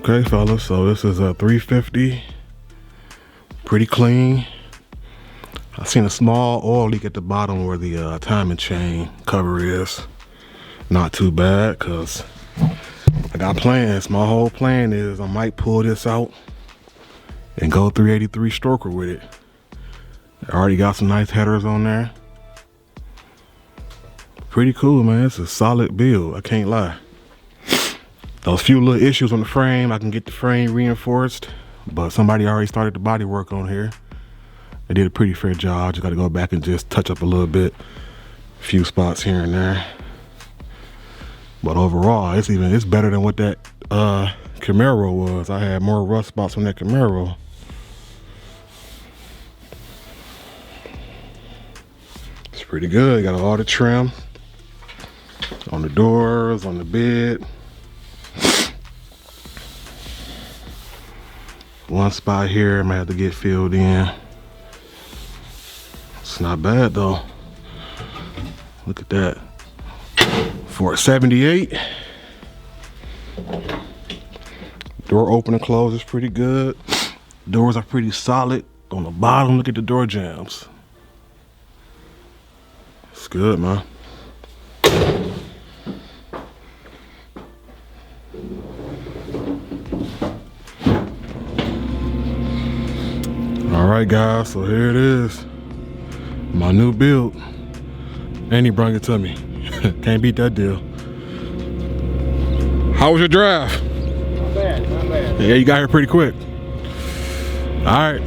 Okay, fellas, so this is a 350, pretty clean. I seen a small oil leak at the bottom where the timing chain cover is. Not too bad, cause I got plans. My whole plan is I might pull this out and go 383 stroker with it. I already got some nice headers on there. Pretty cool, man. It's a solid build, I can't lie. Those few little issues on the frame, I can get the frame reinforced, but somebody already started the body work on here. They did a pretty fair job. Just got to go back and just touch up a little bit, a few spots here and there. But overall, it's better than what that Camaro was. I had more rust spots on that Camaro. It's pretty good. Got all the trim on the doors, on the bed. One spot here I might have to get filled in. It's not bad though. Look at that. For a 78. Door open and close is pretty good. Doors are pretty solid. On the bottom, look at the door jambs. It's good, man. All right, guys, so here it is. My new build. And he brought it to me. Can't beat that deal. How was your drive? Not bad, not bad. Yeah, you got here pretty quick. All right.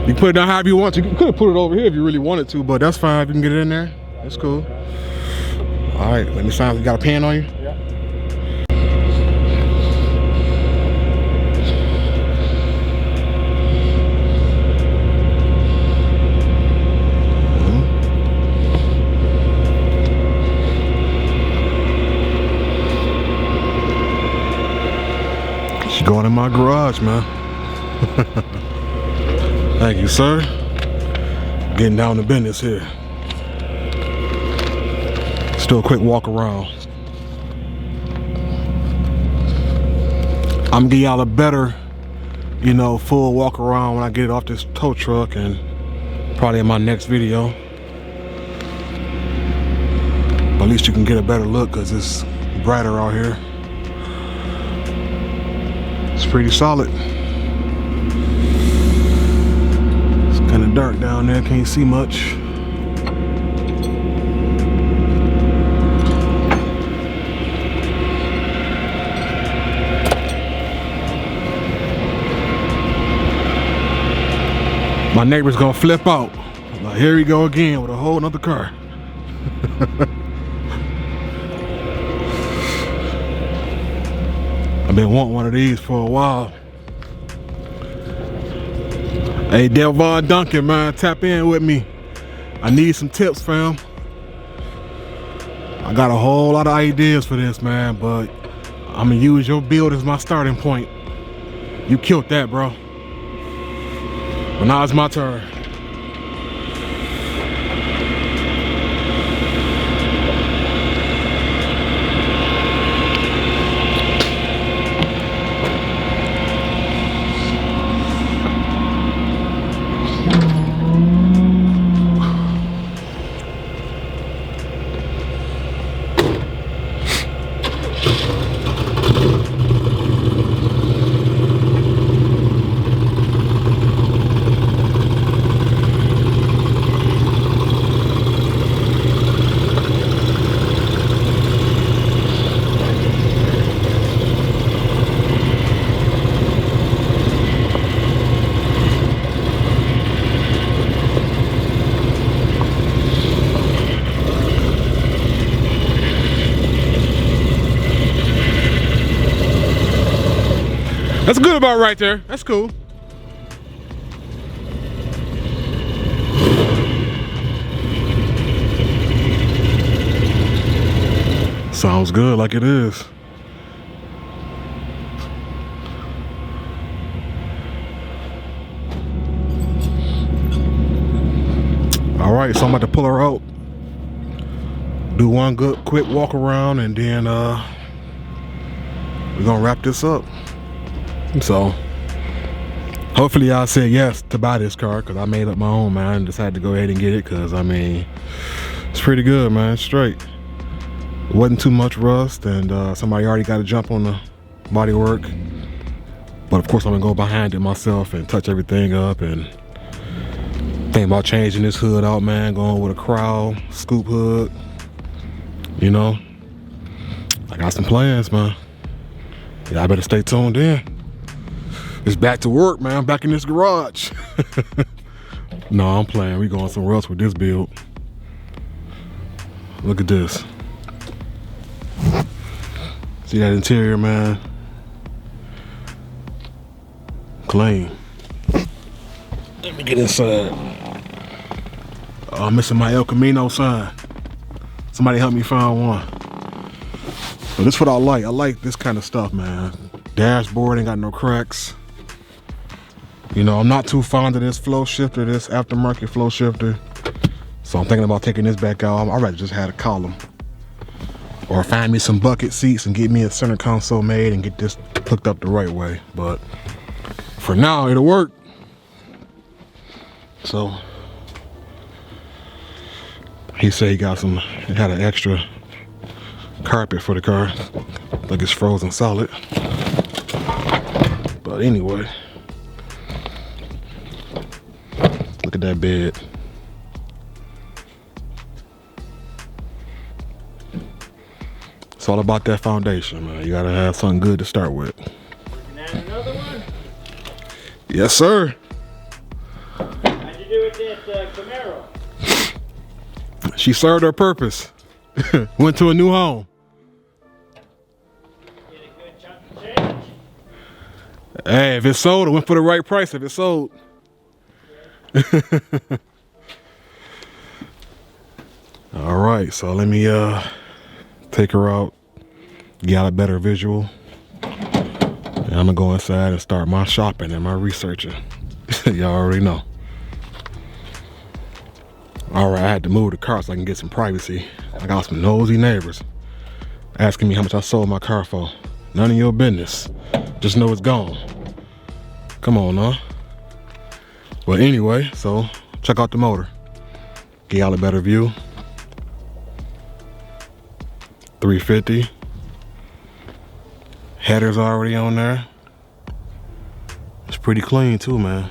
You can put it down however you want to. You could have put it over here if you really wanted to, but that's fine. If you can get it in there, that's cool. All right, let me sign. You got a pen on you? Yeah. Going in my garage, man. Thank you, sir. Getting down to business here. Still a quick walk around. I'm gonna give y'all a better, full walk around when I get it off this tow truck and probably in my next video. But at least you can get a better look because it's brighter out here. It's pretty solid. It's kind of dark down there, can't see much. My neighbor's gonna flip out. Like, here we go again with a whole nother car. I've been wanting one of these for a while. Hey, d.i.y Duncan, man, tap in with me. I need some tips, fam. I got a whole lot of ideas for this, man, but I'm gonna use your build as my starting point. You killed that, bro. But now it's my turn. That's good about right there. That's cool. Sounds good like it is. All right, so I'm about to pull her out. Do one good quick walk around and then we're gonna wrap this up. So hopefully y'all said yes to buy this car, because I made up my own mind and decided to go ahead and get it, because I mean, it's pretty good, man. It's straight. It wasn't too much rust, and somebody already got a jump on the body work. But of course I'm gonna go behind it myself and touch everything up, and think about changing this hood out, man. Going with a crowd scoop hood. You know, I got some plans, man. Yeah, I better stay tuned in. It's back to work, man. I'm back in this garage. No, I'm playing. We going somewhere else with this build. Look at this. See that interior, man? Clean. Let me get inside. Oh, I'm missing my El Camino sign. Somebody help me find one. But this is what I like. I like this kind of stuff, man. Dashboard ain't got no cracks. You know, I'm not too fond of this flow shifter, this aftermarket flow shifter. So I'm thinking about taking this back out. I'd rather just have a column. Or find me some bucket seats and get me a center console made and get this hooked up the right way. But for now, it'll work. So he said he got some, he had an extra carpet for the car. Like it's frozen solid. But anyway, look at that bed. It's all about that foundation, man. You gotta have something good to start with. Working on another one? Yes, sir. How'd you do with that Camaro? She served her purpose. Went to a new home. Get a good chunk of change? Hey, if it's sold, it went for the right price if it's sold. All right, so let me take her out, get a better visual. And I'm gonna go inside and start my shopping and my researching. Y'all already know. All right, I had to move the car so I can get some privacy. I got some nosy neighbors asking me how much I sold my car for. None of your business. Just know it's gone. Come on, huh? But anyway, so check out the motor. Get y'all a better view. 350. Header's already on there. It's pretty clean too, man.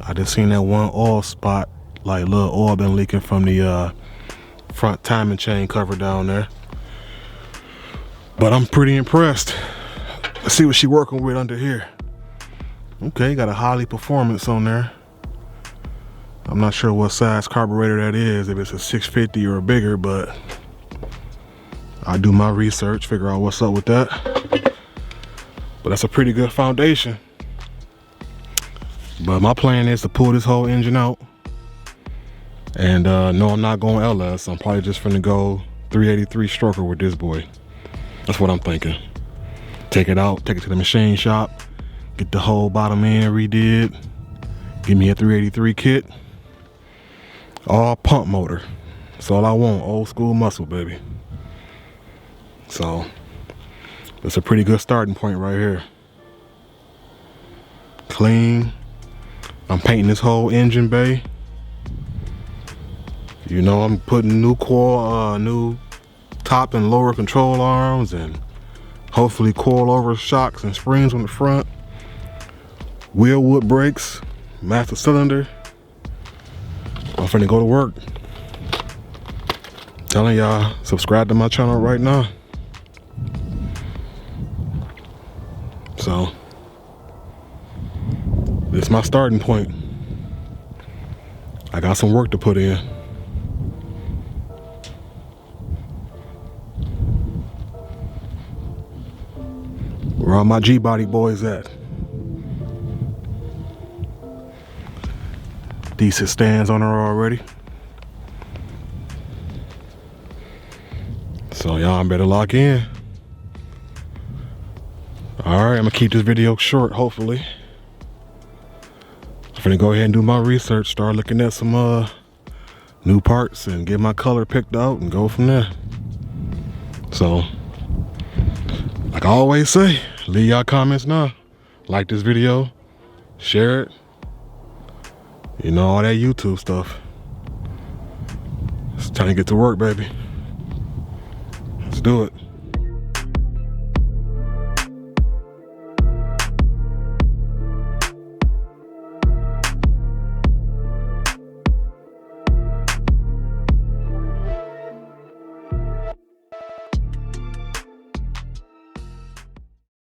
I just seen that one oil spot, like little oil been leaking from the front timing chain cover down there. But I'm pretty impressed. Let's see what she working with under here. Okay, got a Holley Performance on there. I'm not sure what size carburetor that is, if it's a 650 or bigger, but I'll do my research, figure out what's up with that. But that's a pretty good foundation. But my plan is to pull this whole engine out. And no, I'm not going LS. I'm probably just finna go 383 stroker with this boy. That's what I'm thinking. Take it out, take it to the machine shop, get the whole bottom end redid, give me a 383 kit. All pump motor. That's all I want, old school muscle, baby. So, it's a pretty good starting point right here. Clean. I'm painting this whole engine bay. You know, I'm putting new new top and lower control arms, and hopefully coil over shocks and springs on the front. Wheel wood brakes, master cylinder. I'm finna go to work. Telling y'all, subscribe to my channel right now. So, this is my starting point. I got some work to put in. Where all my G-body boys at? Decent stands on her already. So y'all better lock in. Alright, I'm gonna keep this video short, hopefully. I'm gonna go ahead and do my research, start looking at some new parts and get my color picked out and go from there. So, like I always say, leave y'all comments now. like this video, share it. You know, all that YouTube stuff. It's time to get to work, baby. Let's do it.